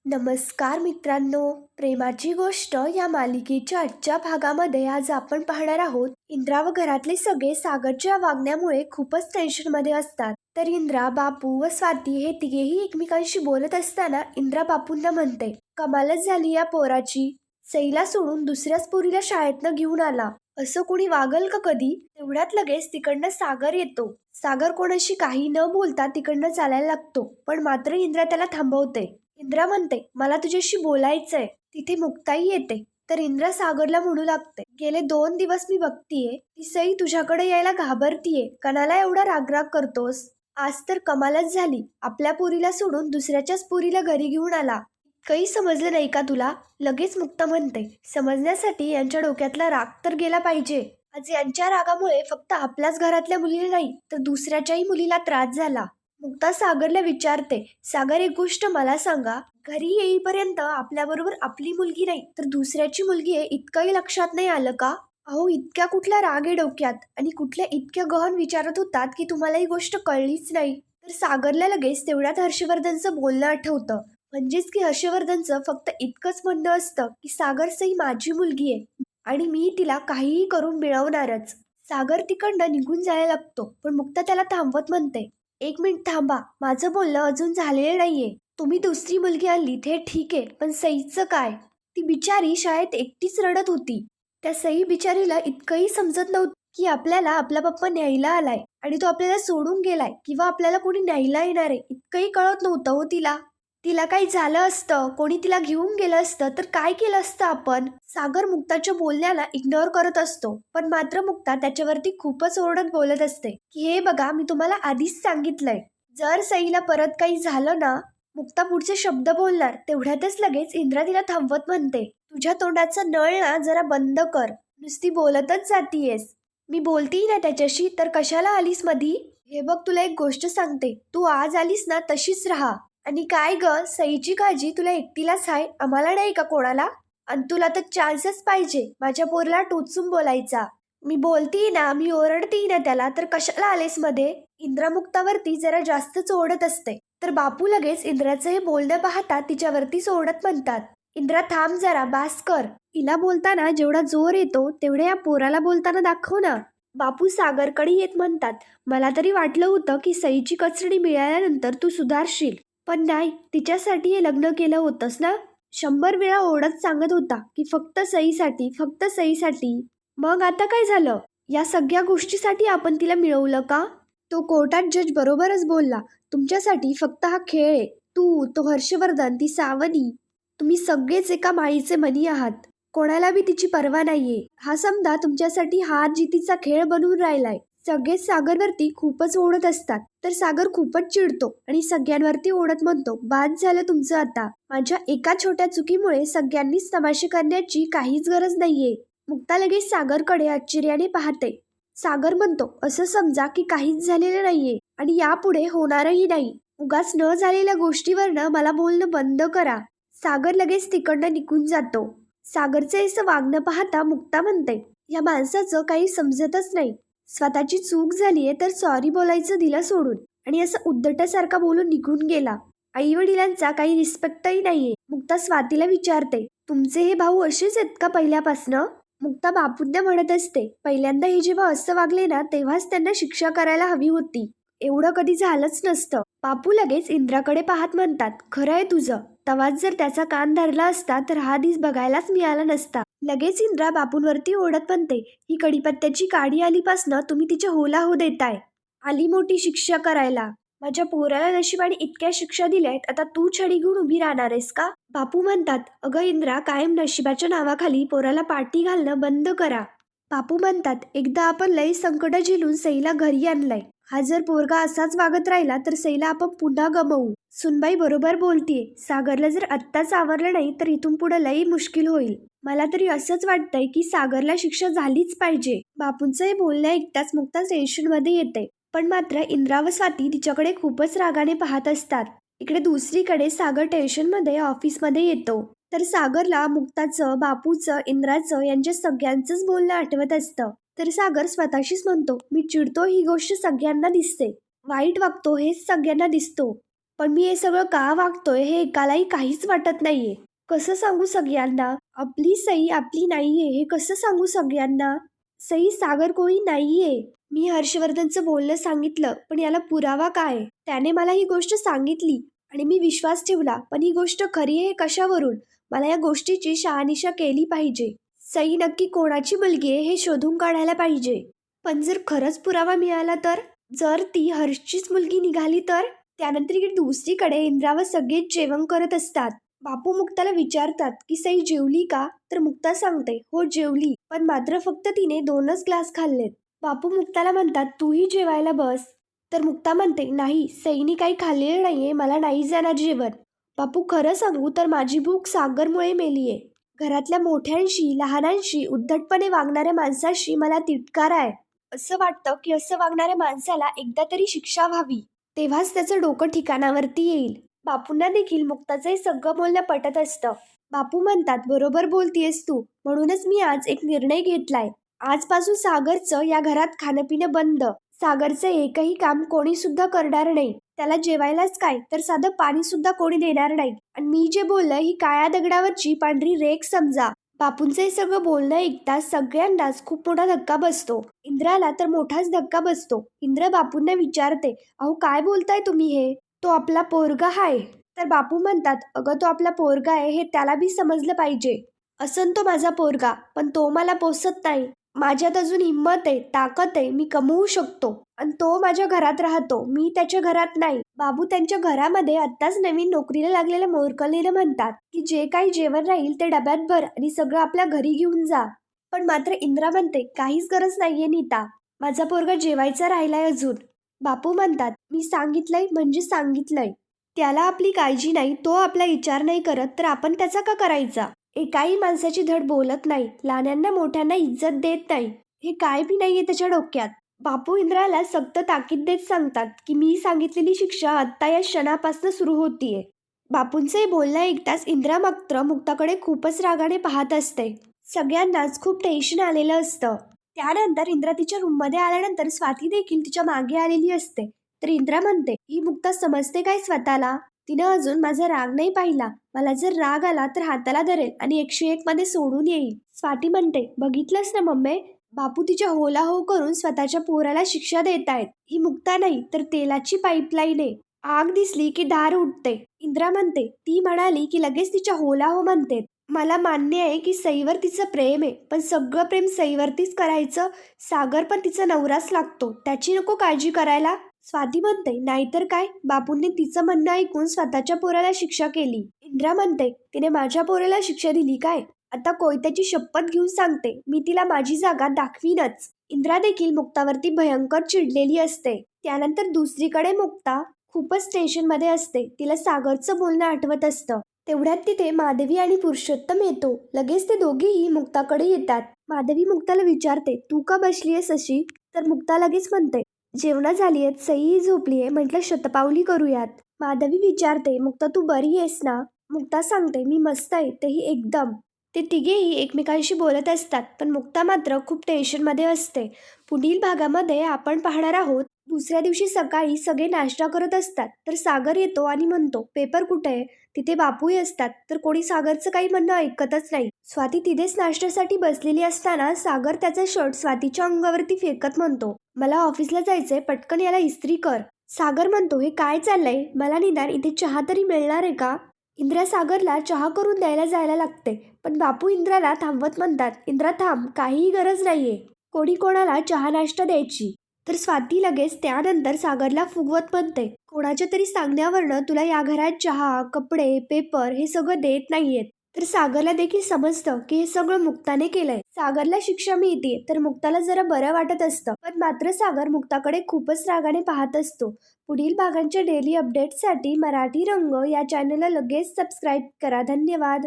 नमस्कार मित्रांनो, प्रेमाची गोष्ट या मालिकेच्या आजच्या भागामध्ये आज आपण पाहणार आहोत. इंद्रा व घरातले सगळे सागरच्या वागण्यामुळे खूपच टेन्शनमध्ये असतात. तर इंद्रा, बापू व स्वाती हे तिघेही एकमेकांशी बोलत असताना इंद्रा बापूंना म्हणते, कमालच झाली या पोराची. सईला सोडून दुसऱ्याच पोरीला शाळेतनं घेऊन आला. असं कोणी वागल का कधी? तेवढ्यात लगेच तिकडनं सागर येतो. सागर कोणाशी काही न बोलता तिकडनं चालायला लागतो, पण मात्र इंद्रा त्याला थांबवते. इंद्रा म्हणते, मला तुझ्याशी बोलायचंय. तिथे मुक्ताई येते. तर इंद्रा सागरला म्हणू लागते, गेले 2 दिवस मी बघतीये ती सई तुझ्याकडे यायला घाबरतीये. कणाला एवढा रागराग करतोस? आज तर कमालच झाली. आपल्या पोरीला सोडून दुसऱ्याच्याच पोरीला घरी घेऊन आला. काही समजलं नाही का तुला? लगेच मुक्ता म्हणते, समजण्यासाठी यांच्या डोक्यातला राग तर गेला पाहिजे. आज यांच्या रागामुळे फक्त आपल्याच घरातल्या मुलीला नाही तर दुसऱ्याच्याही मुलीला त्रास झाला. मुक्ता सागरला विचारते, सागर एक गोष्ट मला सांगा, घरी येईपर्यंत आपल्याबरोबर आपली मुलगी नाही तर दुसऱ्याची मुलगी आहे इतकंही लक्षात नाही आलं का? अहो, इतक्या कुठला राग आहे डोक्यात आणि कुठल्या इतक्या गहन विचारत होतात की तुम्हाला ही गोष्ट कळलीच नाही. तर सागरला लगेच तेवढ्यात हर्षवर्धनचं बोलणं आठवतं. म्हणजेच की हर्षवर्धनचं फक्त इतकंच म्हणणं असतं की सागर सई माझी मुलगी आहे आणि मी तिला काहीही करून मिळवणारच. सागर तिकडनं निघून जायला लागतो, पण मुक्ता त्याला थांबवत म्हणते, 1 मिनिट थांबा, माझं बोलणं अजून झालेलं नाहीये. तुम्ही दुसरी मुलगी आणली हे ठीक आहे, पण सईचं काय? ती बिचारी शाळेत एकटीच रडत होती. त्या सई बिचारीला इतकंही समजत नव्हतं की आपल्याला आपला पप्पा न्यायला आलाय आणि तो आपल्याला सोडून गेलाय किंवा आपल्याला कोणी न्यायला येणार आहे, इतकंही कळत नव्हतं हो तिला. तिला काही झालं असतं, कोणी तिला घेऊन गेलं असतं तर काय केलं असतं आपण? सागर मुक्ताच्या बोलण्याला इग्नोर करत असतो, पण मात्र मुक्ता त्याच्यावरती खूपच ओरडत बोलत असते की हे बघा, मी तुम्हाला आधीच सांगितलंय, जर सईला परत काही झालं ना. मुक्ता पुढचे शब्द बोलणार तेवढ्यातच लगेच इंद्रा तिला थांबवत म्हणते, तुझ्या तोंडाचा नळ ना जरा बंद कर. नुसती बोलतच जातीयेस. मी बोलतीये ना त्याच्याशी, तर कशाला आलीस मधी? हे बघ, तुला एक गोष्ट सांगते, तू आज आलीस ना तशीच राहा. आणि काय ग, सईची काळजी तुला एकटीलाच आहे, आम्हाला नाही का कोणाला? आणि तुला तर चान्सच पाहिजे माझ्या पोरला टोचून बोलायचा. मी बोलतीये ना, मी ओरडतीये ना त्याला, तर कशाला आलेस मध्ये? इंद्रा मुक्तावरती जरा जास्तच ओढत असते. तर बापू लगेच इंद्राचं हे बोलणं पाहता तिच्यावरतीच ओढत म्हणतात, इंद्रा थांब जरा, बास कर. तिला बोलताना जेवढा जोर येतो तेवढ्या या पोराला बोलताना दाखव ना. बापू सागरकडे येत म्हणतात, मला तरी वाटलं होतं की सईची कचडी मिळाल्यानंतर तू सुधारशील, पण नाही, तिच्यासाठी हे लग्न केलं होतंस ना. 100 वेळा ओरडत सांगत होता की फक्त सईसाठी, फक्त सईसाठी. मग आता काय झालं? या सगळ्या गोष्टीसाठी आपण तिला मिळवलं का? तो कोर्टात जज बरोबरच बोलला, तुमच्यासाठी फक्त हा खेळ आहे. तू, तो हर्षवर्धन, ती सावनी, तुम्ही सगळेच एका माळीचे मणी आहात. कोणाला बी तिची पर्वा नाहीये. हा समजा तुमच्यासाठी हार जितीचा खेळ बनवून राहिलाय. सगळेच सागरवरती खूपच ओढत असतात, तर सागर खूपच चिडतो आणि सगळ्यांवरती ओढत म्हणतो, बाद झालं तुमचं आता. माझ्या एका छोट्या चुकीमुळे सगळ्यांनीच तमाशे करण्याची काहीच गरज नाहीये. मुक्ता लगेच सागरकडे आश्चर्याने पाहते. सागर म्हणतो, असं समजा की काहीच झालेलं नाहीये आणि यापुढे होणारही नाही. उगाच न झालेल्या गोष्टीवरनं मला बोलणं बंद करा. सागर लगेच तिकडनं निघून जातो. सागरचे असं वागणं पाहता मुक्ता म्हणते, या माणसाचं काही समजतच नाही. स्वतःची चूक झालीये तर सॉरी बोलायचं दिलं सोडून आणि असं उद्धटासारखा बोलून निघून गेला. आई वडिलांचा काही रिस्पेक्टही नाहीये. मुक्ता स्वातीला विचारते, तुमचे हे भाऊ असेच आहेत का पहिल्यापासनं? मुक्ता बापूंना म्हणत असते, पहिल्यांदा हे जेव्हा असं वागले ना तेव्हाच त्यांना शिक्षा करायला हवी होती. एवढं कधी झालंच नसतं. बापू लगेच इंद्राकडे पाहत म्हणतात, खरं आहे तुझं. तवाच जर त्याचा कान धरला असता तर हा दिस बघायलाच मिळाला नसता. लगेच इंद्रा बापूंवरती ओढत म्हणते, ही कडीपत्त्याची काडी आलीपासनं तुम्ही तिच्या होला हो देताय. आली मोठी शिक्षा करायला. माझ्या पोराला नशिबाने इतक्या शिक्षा दिल्यात, आता तू छडी घेऊन उभी राहणार आहेस का? बापू म्हणतात, अगं इंद्रा, कायम नशिबाच्या नावाखाली पोराला पाठी घालणं बंद करा. बापू म्हणतात, एकदा आपण लई संकट झेलून सईला घरी आणलंय. हा जर पोरगा असाच वागत राहिला तर सईला आपण पुन्हा गमवू. सुनबाई बरोबर बोलतीये. सागरला जर आत्ताच आवरलं नाही तर इथून पुढे लई मुश्किल होईल. मला तरी असंच वाटतंय की सागरला शिक्षा झालीच पाहिजे. बापूंचं हे बोलणं ऐकताच मुक्ता टेन्शनमध्ये येते, पण मात्र इंद्रा व स्वाती तिच्याकडे खूपच रागाने पाहत असतात. इकडे दुसरीकडे सागर टेन्शनमध्ये ऑफिसमध्ये येतो. तर सागरला मुक्ताचं, बापूचं, इंद्राचं यांच्या सगळ्यांचंच बोलणं आठवत असतं. तर सागर स्वतःशीच म्हणतो, मी चिडतो ही गोष्ट सगळ्यांना दिसते, वाईट वागतो हेच सगळ्यांना दिसतो, पण मी हे सगळं का वागतोय हे एकालाही काहीच वाटत नाहीये. कसं सांगू सगळ्यांना? आपली सई आपली नाहीये हे कसं सांगू सगळ्यांना? सई सागर कोळी नाहीये. मी हर्षवर्धनचं बोलणं सांगितलं, पण याला पुरावा काय? त्याने मला ही गोष्ट सांगितली आणि मी विश्वास ठेवला, पण ही गोष्ट खरी आहे कशावरून? मला या गोष्टीची शहानिशा केली पाहिजे. सई नक्की कोणाची मुलगी आहे हे शोधून काढायला पाहिजे. पण जर खरंच पुरावा मिळाला तर? जर ती हर्षचीच मुलगी निघाली तर? त्यानंतर इकडे दुसरीकडे इंद्रा व सगळेच जेवण करत असतात. बापू मुक्ताला विचारतात की सई जेवली का? तर मुक्ता सांगते हो जेवली, पण मात्र फक्त तिने 2च ग्लास खाल्लेत. बापू मुक्ताला म्हणतात तूही जेवायला बस. तर मुक्ता म्हणते नाही सईने काही खाल्लेलं नाहीये, मला नाही जाणार जेवण. बापू खरं सांगू तर माझी भूक सागरमुळे मेलीये. घरातल्या मोठ्यांशी लहानांशी उद्धटपणे वागणाऱ्या माणसाशी मला तिटकार आहे. असं वाटतं की असं वागणाऱ्या माणसाला एकदा तरी शिक्षा व्हावी, तेव्हाच त्याचं डोकं ठिकाणावरती येईल. बापूंना देखील मुक्ताचं हे सगळं बोलणं पटत असतं. बापू म्हणतात बरोबर बोलतीयस तू, म्हणूनच मी आज एक निर्णय घेतलाय. आजपासून सागरचं या घरात खाणं पिणं बंद. सागरचं एकही काम कोणी सुद्धा करणार नाही. त्याला जेवायलाच काय तर साधं पाणी सुद्धा कोणी देणार नाही. आणि मी जे बोललं ही काळ्या दगडावरची पांढरी रेख समजा. बापूंचं हे सगळं बोलणं ऐकताच सगळ्यांनाच खूप मोठा धक्का बसतो. इंद्राला तर मोठाच धक्का बसतो. इंद्र बापूंना विचारते अहो काय बोलताय तुम्ही हे? तो आपला पोरगा आहे. तर बापू म्हणतात अगं तो आपला पोरगा आहे हे त्याला बी समजलं पाहिजे. असन तो माझा पोरगा, पण तो मला पोसत नाही. माझ्यात अजून हिंमत आहे, ताकद आहे, मी कमवू शकतो. आणि तो माझ्या घरात राहतो, मी त्याच्या घरात नाही. बाबू त्यांच्या घरामध्ये आत्ताच नवीन नोकरीला लागलेल्या मोरकलीला म्हणतात की जे काही जेवण राहील ते डब्यात भर आणि सगळं आपल्या घरी घेऊन जा. पण मात्र इंद्रा म्हणते काहीच गरज नाहीये नीता, माझा पोरगा जेवायचा राहिलाय अजून. बापू म्हणतात मी सांगितलंय म्हणजे सांगितलंय. त्याला आपली काळजी नाही, तो आपला विचार नाही करत तर आपण त्याचा का करायचा? एकाही माणसाची धड बोलत नाही, लहान्यांना मोठ्यांना इज्जत देत नाही, हे काय बी नाहीये त्याच्या डोक्यात. बापू इंद्राला सक्त ताकीद देत सांगतात की मी सांगितलेली शिक्षा आत्ता या क्षणापासून सुरू होतीये. बापूंचे हे बोलणं ऐकताच इंद्रा मात्र मुक्ताकडे खूपच रागाने पाहत असते. सगळ्यांनाच खूप टेन्शन आलेलं असतं. त्यानंतर इंद्रा तिच्या रूममध्ये आल्यानंतर स्वाती देखील तिच्या मागे आलेली असते. तर इंद्रा म्हणते ही मुक्ता समजते काय स्वतःला? तिनं अजून माझा राग नाही पाहिला. मला जर राग आला तर हाताला धरेल आणि 101 मध्ये सोडून येईल. स्वाती म्हणते बघितलंस ना मम्मी, बापू तिच्या होला हो करून स्वतःच्या पोराला शिक्षा देत आहेत. ही मुक्ता नाही तर तेलाची पाईपलाईन आहे. आग दिसली की धार उठते. इंद्रा म्हणते ती म्हणाली की लगेच तिच्या होला हो म्हणते. मला मान्य आहे की सईवर तिचं प्रेम आहे, पण सगळं प्रेम सईवरतीच करायचं. सागर पण तिचा नवराच लागतो, त्याची नको काळजी करायला. स्वाती म्हणते नाहीतर काय, बापूंनी तिचं म्हणणं ऐकून स्वतःच्या पोराला शिक्षा केली. इंद्रा म्हणते तिने माझ्या पोराला शिक्षा दिली काय? आता कोयत्याची शपथ घेऊन सांगते मी तिला माझी जागा दाखवीनच. इंद्रा देखील मुक्तावरती भयंकर चिडलेली असते. त्यानंतर दुसरीकडे मुक्ता खूपच टेन्शन मध्ये असते. तिला सागरचं बोलणं आठवत असतं. तेवढ्यात तिथे माधवी आणि पुरुषोत्तम येतो. लगेच ते दोघेही मुक्ताकडे येतात. माधवी मुक्ताला विचारते तू का बसलीयस अशी? तर मुक्ता लगेच म्हणते जेवणं झाली आहेत, सईही झोपलीये, म्हटलं शतपावली करूयात. माधवी विचारते मुक्ता तू बरी आहेस ना? मुक्ता सांगते मी मस्त आहे, तेही एकदम. ते तिघेही एकमेकांशी बोलत असतात, पण मुक्ता मात्र खूप टेन्शनमध्ये असते. पुढील भागामध्ये आपण पाहणार आहोत दुसऱ्या दिवशी सकाळी सगळे नाश्ता करत असतात. तर सागर येतो आणि म्हणतो पेपर कुठे आहे? तिथे बापूही असतात, तर कोणी सागरचं काही म्हणणं ऐकतच नाही. स्वाती तिथेच नाश्त्यासाठी बसलेली असताना सागर त्याचा शर्ट स्वातीच्या अंगावरती फेकत म्हणतो मला ऑफिसला जायचंय, पटकन याला इस्त्री कर. सागर म्हणतो हे काय चाललंय? मला निदान इथे चहा तरी मिळणार आहे का? इंद्रा सागरला चहा करून द्यायला जायला लागते, पण बापू इंद्राला थांबवत म्हणतात इंद्रा थांब, काहीही गरज नाहीये कोणी कोणाला चहा नाश्ता द्यायची. तर स्वाती लगेच त्यानंतर सागरला फुगवत म्हणते कोणाच्या तरी सांगण्यावरनं तुला या घरात चहा कपडे पेपर हे सगळं देत नाहीयेत. तर सागरला देखील समजतं की हे सगळं मुक्ताने केलंय. सागरला शिक्षा मिळते तर मुक्ताला जरा बरं वाटत असतं, पण मात्र सागर मुक्ताकडे खूपच रागाने पाहत असतो. पुढील भागांच्या डेली अपडेट्ससाठी मराठी रंग या चॅनलला लगेच सबस्क्राईब करा. धन्यवाद.